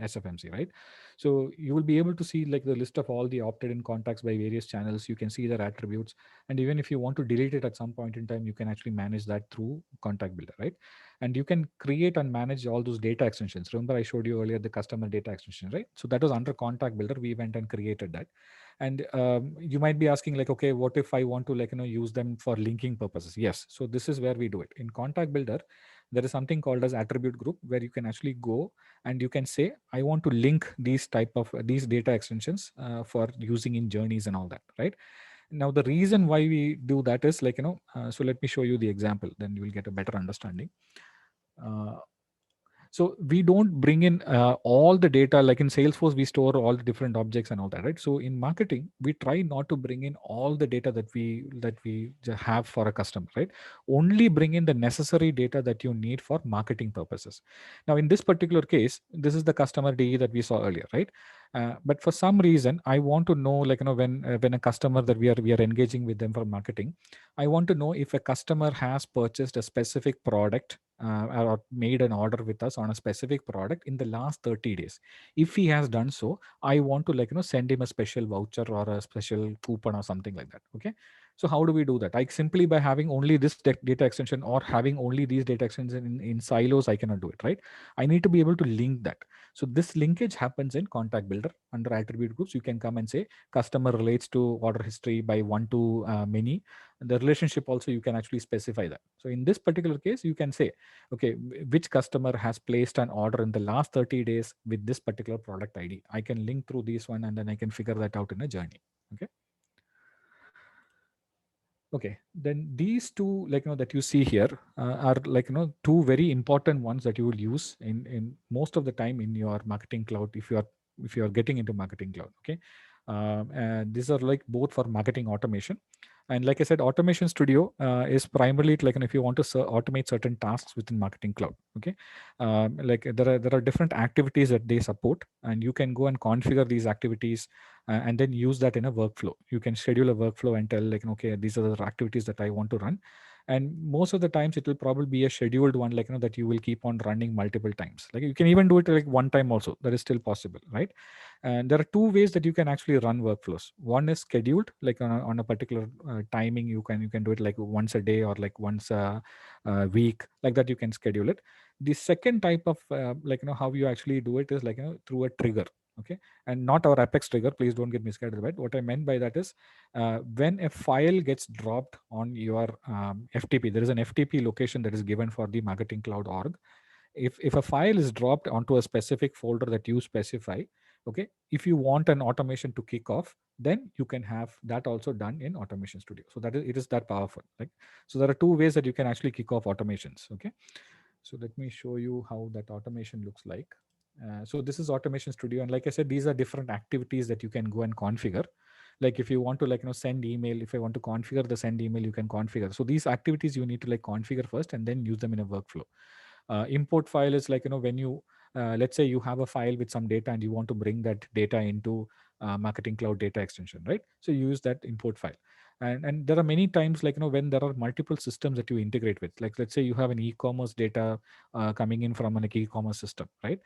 SFMC, right? So you will be able to see like the list of all the opted in contacts by various channels. You can see their attributes, and even if you want to delete it at some point in time, you can actually manage that through contact builder, right? And you can create and manage all those data extensions. Remember I showed you earlier the customer data extension, right? So that was under contact builder. We went and created that. And you might be asking like, okay, what if I want to use them for linking purposes? Yes, so this is where we do it in contact builder. There is something called as attribute group, where you can actually go and you can say, I want to link these type of these data extensions for using in journeys and all that, right? Now the reason why we do that is so let me show you the example, then you will get a better understanding. uh, so we don't bring in all the data. Like in Salesforce we store all the different objects and all that, right? So in marketing we try not to bring in all the data that we have for a customer, right? Only bring in the necessary data that you need for marketing purposes. Now in this particular case, this is the customer DE that we saw earlier, right? But for some reason I want to know, when a customer that we are engaging with them for marketing, I want to know if a customer has purchased a specific product or made an order with us on a specific product in the last 30 days. If he has done so, I want to send him a special voucher or a special coupon or something like that. Okay, so how do we do that? I simply by having only this data extension or having only these data extensions in silos, I cannot do it, right? I need to be able to link that. So this linkage happens in contact builder under attribute groups. You can come and say customer relates to order history by one to many. The relationship also you can actually specify that. So in this particular case you can say, okay, which customer has placed an order in the last 30 days with this particular product ID. I can link through this one and then I can figure that out in a journey. Okay. Okay, then these two, that you see here, are two very important ones that you will use in most of the time in your marketing cloud, if you are getting into marketing cloud. Okay, and these are like both for marketing automation. And like I said, automation studio is primarily if you want to automate certain tasks within marketing cloud. Okay, like there are different activities that they support, and you can go and configure these activities and then use that in a workflow. You can schedule a workflow and tell okay, these are the activities that I want to run. And most of the times it will probably be a scheduled one, that you will keep on running multiple times. Like you can even do it like one time also, that is still possible, right? And there are two ways that you can actually run workflows. One is scheduled, like on a particular timing. You can do it like once a day or like once a week, like that you can schedule it. The second type of how you actually do it is through a trigger. Okay, and not our Apex trigger. Please don't get misguided by it. What I meant by that is when a file gets dropped on your FTP, there is an FTP location that is given for the marketing cloud org. If a file is dropped onto a specific folder that you specify, okay, if you want an automation to kick off, then you can have that also done in Automation Studio. So that is, it is that powerful. Like, so there are two ways that you can actually kick off automations. Okay, so let me show you how that automation looks like. So this is Automation Studio, and like I said, these are different activities that you can go and configure. Like if you want to send email, if I want to configure the send email, you can configure. So these activities you need to configure first and then use them in a workflow. Import file is when you let's say you have a file with some data and you want to bring that data into marketing cloud data extension, right? So you use that import file. And there are many times when there are multiple systems that you integrate with, like let's say you have an e-commerce data coming in from an e-commerce system, right?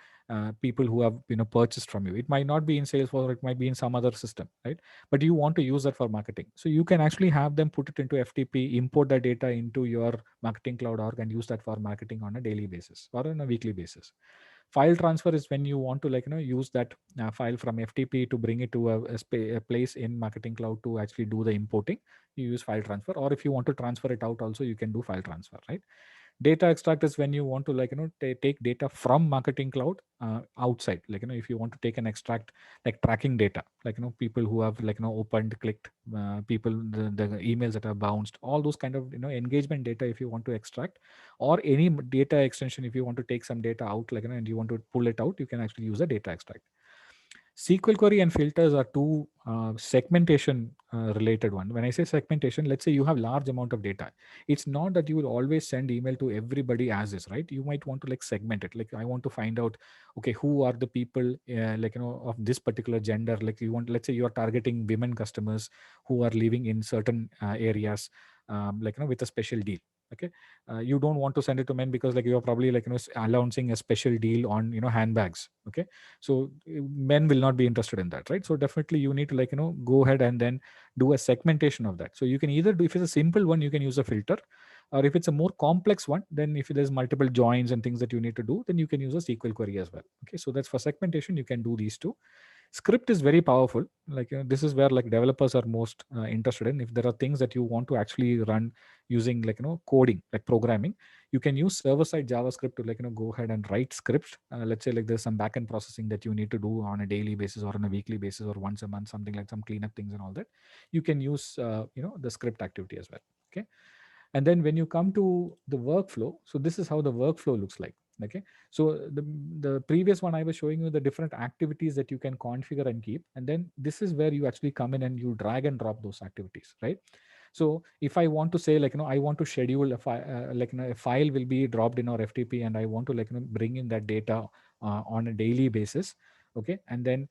People who have purchased from you, it might not be in Salesforce or it might be in some other system, right? But you want to use that for marketing, so you can actually have them put it into FTP, import that data into your marketing cloud org and use that for marketing on a daily basis or on a weekly basis. File transfer is when you want to use that file from FTP to bring it to a place in marketing cloud to actually do the importing. You use file transfer, or if you want to transfer it out also, you can do file transfer, right? Data extract is when you want to take data from Marketing Cloud outside, if you want to take an extract, like tracking data, people who have opened, clicked, people, the emails that are bounced, all those kind of engagement data, if you want to extract, or any data extension, if you want to take some data out, and you want to pull it out, you can actually use a data extract. SQL query and filters are two segmentation related one. When I say segmentation, let's say you have large amount of data. It's not that you will always send email to everybody as is, right? You might want to segment it. Like, I want to find out, okay, who are the people of this particular gender. Like, you want, let's say you are targeting women customers who are living in certain areas, with a special deal. Okay, you don't want to send it to men because you are probably announcing a special deal on handbags. Okay, so men will not be interested in that, right? So definitely you need to go ahead and then do a segmentation of that. So you can either do, if it's a simple one, you can use a filter, or if it's a more complex one, then if there's multiple joins and things that you need to do, then you can use a SQL query as well. Okay, so that's for segmentation. You can do these two. Script is very powerful. This is where developers are most interested in. If there are things that you want to actually run using coding, like programming, you can use server side JavaScript to go ahead and write scripts. Let's say there's some backend processing that you need to do on a daily basis or on a weekly basis or once a month, something like some cleanup things and all that. You can use the script activity as well. Okay, and then when you come to the workflow, so this is how the workflow looks like. Okay, so the previous one I was showing you the different activities that you can configure and keep, and then this is where you actually come in and you drag and drop those activities, right? So if I want to say I want to schedule a file, a file will be dropped in our FTP, and I want to bring in that data on a daily basis. Okay, and then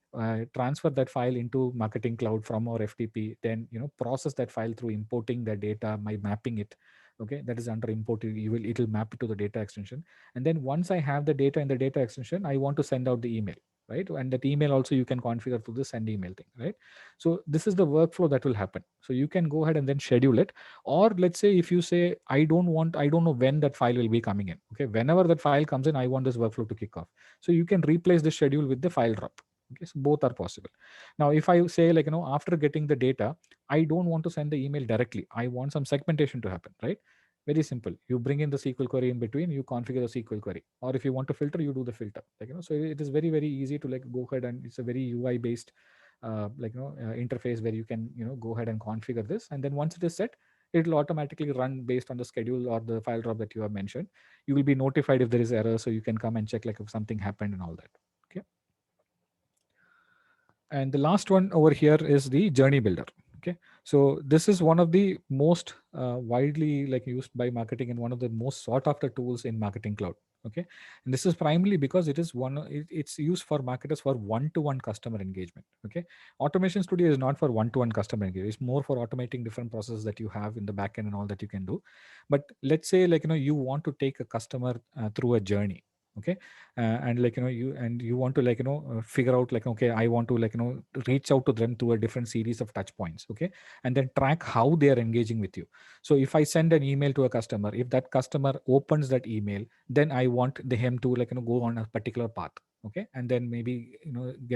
transfer that file into Marketing Cloud from our FTP, then process that file through importing the data by mapping it. Okay, that is under import. It'll map it to the data extension, and then once I have the data in the data extension, I want to send out the email, right? And that email also you can configure through the send email thing, right? So this is the workflow that will happen. So you can go ahead and then schedule it. Or let's say if you say, I don't know when that file will be coming in. Okay, whenever that file comes in, I want this workflow to kick off. So you can replace the schedule with the file drop. Okay, so both are possible. Now if I say after getting the data, I don't want to send the email directly, I want some segmentation to happen, right? Very simple. You bring in the SQL query in between, you configure the SQL query. Or if you want to filter, you do the filter. So it is very, very easy to go ahead, and it's a very UI based interface where you can go ahead and configure this, and then once it is set, it will automatically run based on the schedule or the file drop that you have mentioned. You will be notified if there is error, so you can come and check if something happened and all that. Okay, and the last one over here is the journey builder. Okay, so this is one of the most widely used by marketing, and one of the most sought after tools in Marketing Cloud. Okay, and this is primarily because it's used for marketers for one-to-one customer engagement. Okay, Automation Studio is not for one-to-one customer engagement. It's more for automating different processes that you have in the backend and all that you can do. But let's say you want to take a customer through a journey. Okay, and you want to figure out okay, I want to reach out to them through a different series of touch points. Okay, and then track how they are engaging with you. So if I send an email to a customer, if that customer opens that email, then I want him to go on a particular path. Okay, and then maybe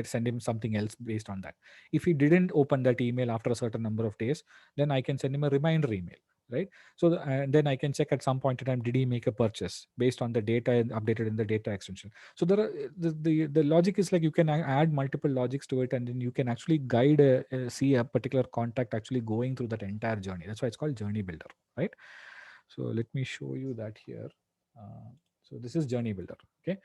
send him something else based on that. If he didn't open that email after a certain number of days, then I can send him a reminder email, right? So and then I can check at some point in time, did he make a purchase based on the data updated in the data extension. So there are the logic is you can add multiple logics to it, and then you can actually guide see a particular contact actually going through that entire journey. That's why it's called journey builder, right? So let me show you that here. So this is journey builder. Okay,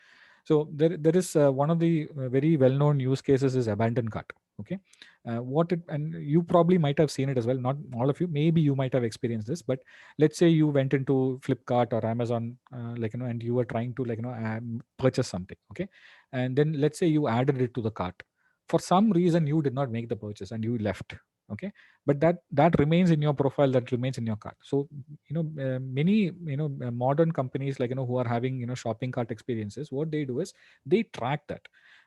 so there is one of the very well known use cases is abandoned cart. Okay, and you probably might have seen it as well, not all of you, maybe you might have experienced this. But let's say you went into Flipkart or Amazon, and you were trying to purchase something. Okay, and then let's say you added it to the cart. For some reason you did not make the purchase and you left. Okay, but that remains in your profile, that remains in your cart. So many modern companies who are having shopping cart experiences, what they do is they track that.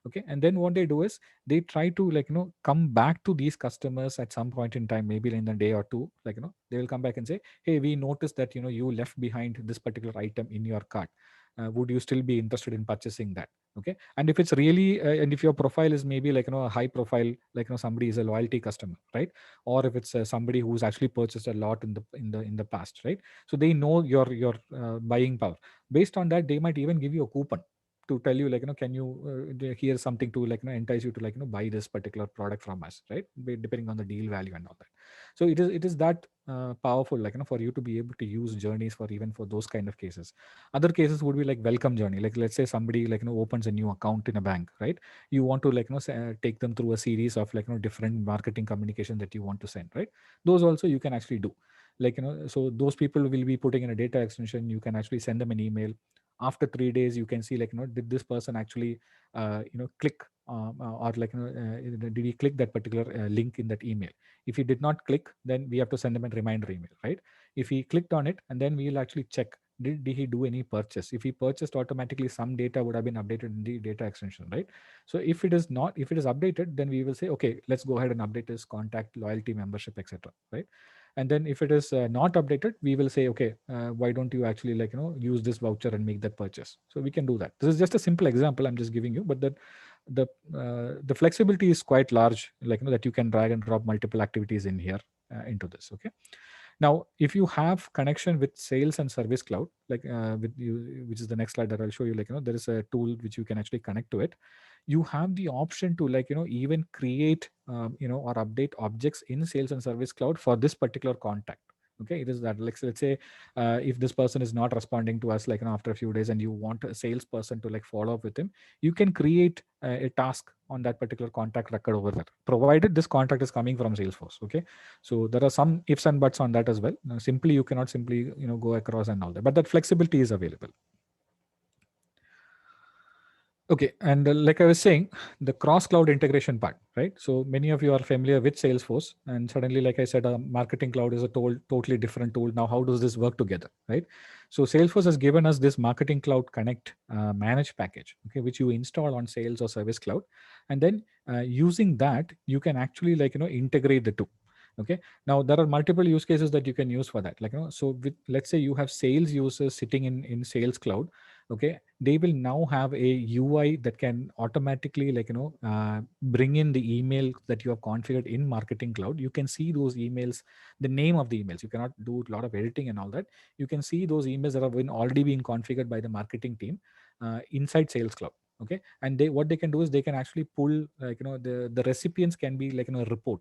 Okay, and then what they do is they try to come back to these customers at some point in time, maybe in a day or two. They will come back and say, hey, we noticed that you left behind this particular item in your cart. would you still be interested in purchasing that? Okay. And if it's really and if your profile is maybe like a high profile, like somebody is a loyalty customer, right? Or if it's somebody who's actually purchased a lot in the past, right? So they know your buying power. Based on that, they might even give you a coupon to tell you, can you here's something to entice you to buy this particular product from us, right? Depending on the deal value and all that. So it is that powerful, for you to be able to use journeys for even for those kind of cases. Other cases would be like welcome journey. Like let's say somebody opens a new account in a bank, right? You want to take them through a series of different marketing communication that you want to send, right? Those also you can actually do. So those people will be putting in a data extension. You can actually send them an email. After 3 days you can see did this person actually click or did he click that particular link in that email. If he did not click, then we have to send him a reminder email, right? If he clicked on it, and then we'll actually check, did he do any purchase. If he purchased, automatically some data would have been updated in the data extension, right? So if it is not, if it is updated, then we will say, okay, let's go ahead and update his contact, loyalty, membership, etc., right? And then if it is not updated, we will say, okay, why don't you actually use this voucher and make that purchase. So we can do that. This is just a simple example I'm just giving you, but that the flexibility is quite large, that you can drag and drop multiple activities in here into this. Okay. Now if you have connection with sales and service cloud, with you, which is the next slide that I'll show you, there is a tool which you can actually connect to it. You have the option to even create or update objects in sales and service cloud for this particular contact. Okay, it is that, let's say if this person is not responding to us after a few days, and you want a salesperson to follow up with him, you can create a task on that particular contact record over there, provided this contact is coming from Salesforce. Okay, so there are some ifs and buts on that as well. Simply you cannot simply go across and all that, but that flexibility is available. Okay, and like I was saying, the cross-cloud integration part, right? So many of you are familiar with Salesforce, and suddenly, like I said, Marketing Cloud is a totally different tool. Now, how does this work together, right? So Salesforce has given us this Marketing Cloud Connect managed package, okay, which you install on Sales or Service Cloud, and then using that, you can actually integrate the two. Okay, now there are multiple use cases that you can use for that. So with, let's say you have sales users sitting in Sales Cloud. Okay, they will now have a UI that can automatically bring in the email that you have configured in Marketing Cloud. You can see those emails, the name of the emails. You cannot do a lot of editing and all that. You can see those emails that have been already been configured by the marketing team inside Sales Cloud. Okay, and they, what they can do is they can actually pull the recipients can be a report,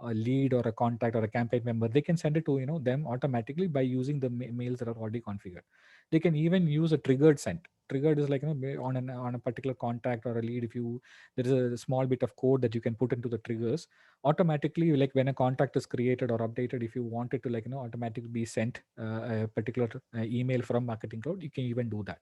a lead or a contact or a campaign member. They can send it to them automatically by using the mails that are already configured. They can even use a triggered send. Triggered is on a particular contact or a lead. If you, there is a small bit of code that you can put into the triggers automatically, like when a contact is created or updated, if you want it to automatically be sent a particular email from Marketing Cloud, you can even do that.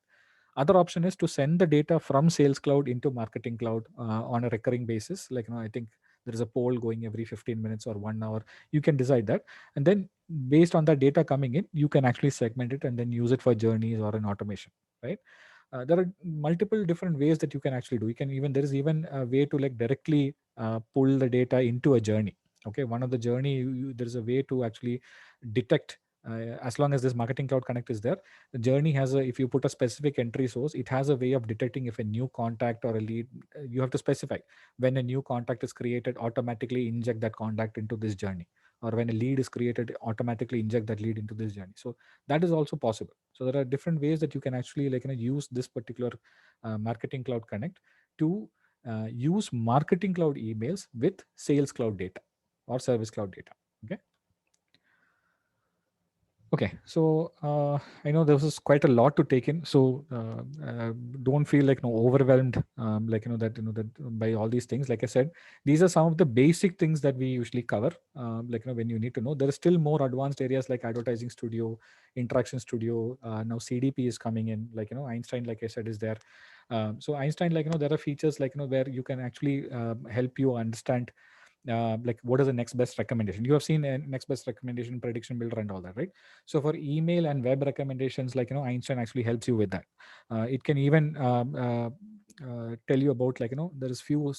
Other option is to send the data from Sales Cloud into Marketing Cloud on a recurring basis. I think there is a poll going every 15 minutes or 1 hour. You can decide that, and then based on that data coming in, you can actually segment it and then use it for journeys or an automation, right? There are multiple different ways that you can actually do. You can even, there is even a way to directly pull the data into a journey. Okay, one of the journey, there is a way to actually detect as long as this Marketing Cloud Connect is there, the journey has a, if you put a specific entry source, it has a way of detecting if a new contact or a lead, you have to specify when a new contact is created, automatically inject that contact into this journey, or when a lead is created, automatically inject that lead into this journey. So that is also possible. So there are different ways that you can actually use this particular Marketing Cloud Connect to use Marketing Cloud emails with Sales Cloud data or Service Cloud data. Okay. Okay, so I know this is quite a lot to take in. So don't feel overwhelmed, that that by all these things. Like I said, these are some of the basic things that we usually cover. When you need to know, there are still more advanced areas like Advertising Studio, Interaction Studio. Now CDP is coming in. Einstein, like I said, is there. So Einstein, there are features where you can actually help you understand what is the next best recommendation. You have seen a next best recommendation, prediction builder, and all that, right? So for email and web recommendations, Einstein actually helps you with that. It can even tell you about there is few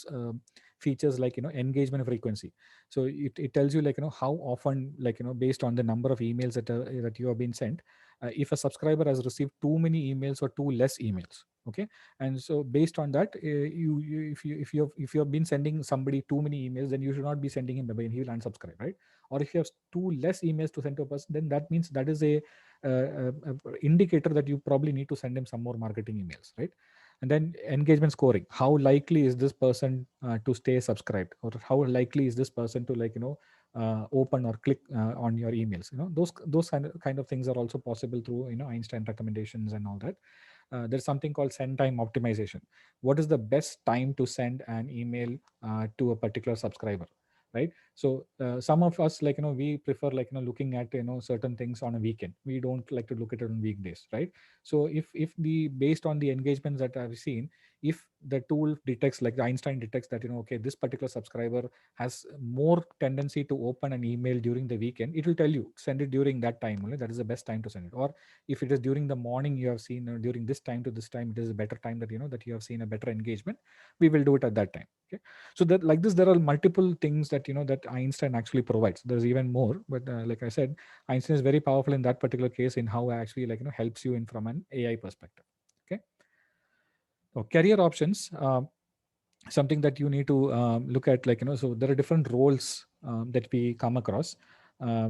features like engagement frequency. So it tells you how often, based on the number of emails that you have been sent, if a subscriber has received too many emails or too less emails. Okay. And so based on that, if you have been sending somebody too many emails, then you should not be sending him, maybe he will unsubscribe, right? Or if you have too less emails to send to a person, then that means that is a indicator that you probably need to send him some more marketing emails, right? And then engagement scoring, how likely is this person to stay subscribed, or how likely is this person to open or click on your emails. Those kind of things are also possible through Einstein recommendations and all that. There's something called send time optimization. What is the best time to send an email to a particular subscriber, right? So some of us, we prefer looking at certain things on a weekend. We don't like to look at it on weekdays, right? So if the based on the engagements that I've seen, if the tool detects, like the Einstein detects that okay, this particular subscriber has more tendency to open an email during the weekend, it will tell you send it during that time only, that is the best time to send it. Or if it is during the morning, you have seen during this time to this time, it is a better time that that you have seen a better engagement, we will do it at that time. Okay. So that, like this, there are multiple things that that Einstein actually provides. There's even more, but like I said, Einstein is very powerful in that particular case in how actually helps you in from an AI perspective. Okay. So career options, something that you need to look at, so there are different roles that we come across.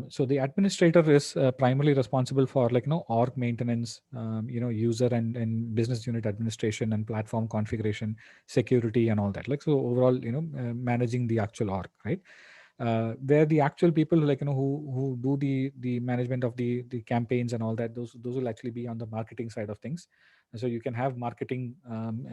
So the administrator is primarily responsible for org maintenance, user and business unit administration and platform configuration, security and all that, so overall managing the actual org, right? Where the actual people who do the management of the campaigns and all that, those will actually be on the marketing side of things. And so you can have marketing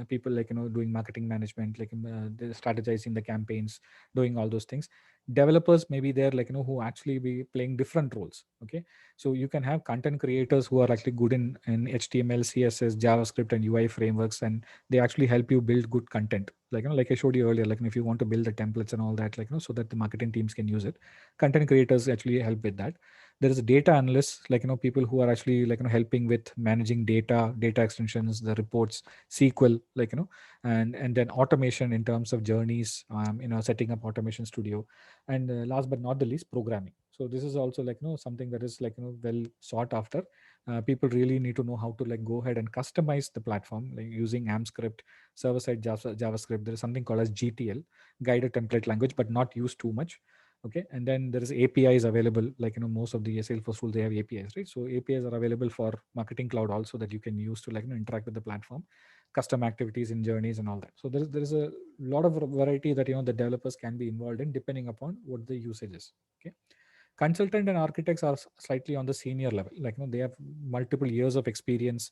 people doing marketing management, they're strategizing the campaigns, doing all those things. Developers maybe they're who actually be playing different roles. Okay. So you can have content creators who are actually good in HTML, CSS, JavaScript and UI frameworks, and they actually help you build good content, like I showed you earlier, if you want to build the templates and all that, so that the marketing teams can use it. Content creators actually help with that. There is a data analysts, people who are actually helping with managing data extensions, the reports, SQL, and then automation in terms of journeys, setting up automation studio. And last but not the least, programming. So this is also something that is well sought after. People really need to know how to go ahead and customize the platform, using AMP script, server-side JavaScript. There is something called as GTL, guided template language, but not used too much. Okay. And then there is APIs available, most of the Salesforce tools, they have APIs, right? So APIs are available for Marketing Cloud also, that you can use to interact with the platform, custom activities in journeys and all that. So there is a lot of variety that the developers can be involved in depending upon what the usage is. Okay. Consultant and architects are slightly on the senior level, they have multiple years of experience.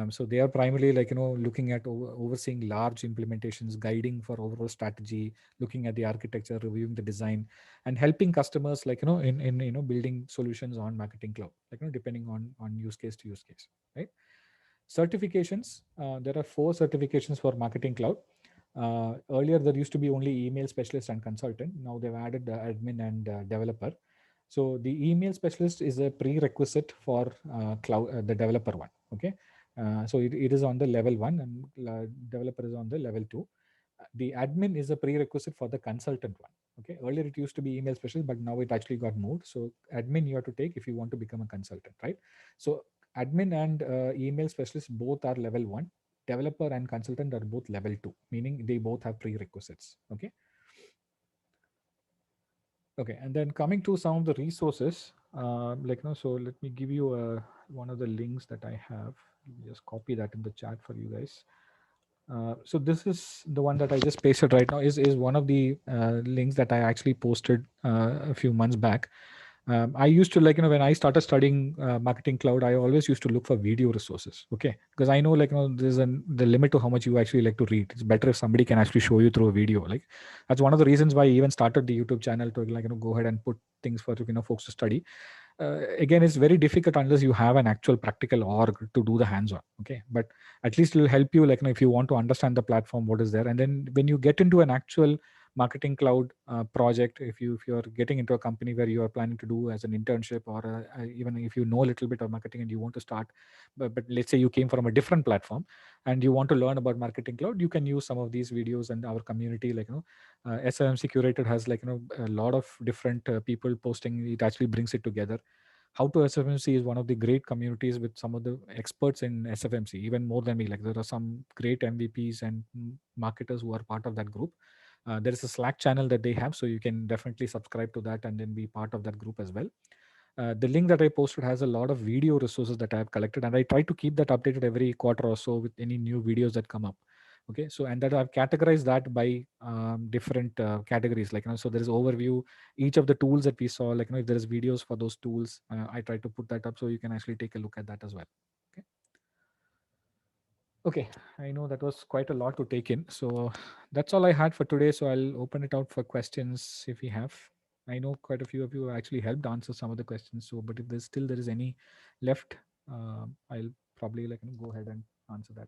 So they are primarily looking at overseeing large implementations, guiding for overall strategy, looking at the architecture, reviewing the design, and helping customers in building solutions on Marketing Cloud, depending on use case to use case, right? Certifications, there are 4 certifications for Marketing Cloud. Earlier there used to be only email specialist and consultant. Now they've added admin and developer. So the email specialist is a prerequisite for cloud, the developer one. Okay. So it is on the level 1, and developer is on the level 2. The admin is a prerequisite for the consultant one. Okay. Earlier it used to be email specialist, but now it actually got moved. So admin you have to take if you want to become a consultant, right? So admin and email specialist both are level 1. Developer and consultant are both level 2, meaning they both have prerequisites. Okay. Okay, and then coming to some of the resources, so let me give you one of the links that I have. Let me just copy that in the chat for you guys. So this is the one that I just pasted right now. Is one of the links that I actually posted a few months back. I used to when I started studying Marketing Cloud, I always used to look for video resources. Okay, because I know there's the limit to how much you actually like to read. It's better if somebody can actually show you through a video. That's one of the reasons why I even started the YouTube channel, to go ahead and put things for folks to study. Again, it's very difficult unless you have an actual practical org to do the hands-on. Okay, but at least it will help you if you want to understand the platform, what is there. And then when you get into an actual marketing cloud project, if you're getting into a company where you are planning to do as an internship, or even if you know a little bit of marketing and you want to start, but let's say you came from a different platform and you want to learn about marketing cloud, you can use some of these videos. And our community, like, SMC Curated has, like, a lot of different people posting. It actually brings it together. How to SFMC is one of the great communities with some of the experts in SFMC, even more than me. Like, there are some great MVPs and marketers who are part of that group. There is a Slack channel that they have, so you can definitely subscribe to that and then be part of that group as well. The link that I posted has a lot of video resources that I have collected, and I try to keep that updated every quarter or so with any new videos that come up. Okay, so and that I've categorized that by different categories. Like, so there is overview, each of the tools that we saw. Like, if there is videos for those tools, I try to put that up so you can actually take a look at that as well. Okay. Okay, I know that was quite a lot to take in. So that's all I had for today. So I'll open it out for questions if we have. I know quite a few of you actually helped answer some of the questions. So, but if there is any left, I'll probably, like, go ahead and answer that.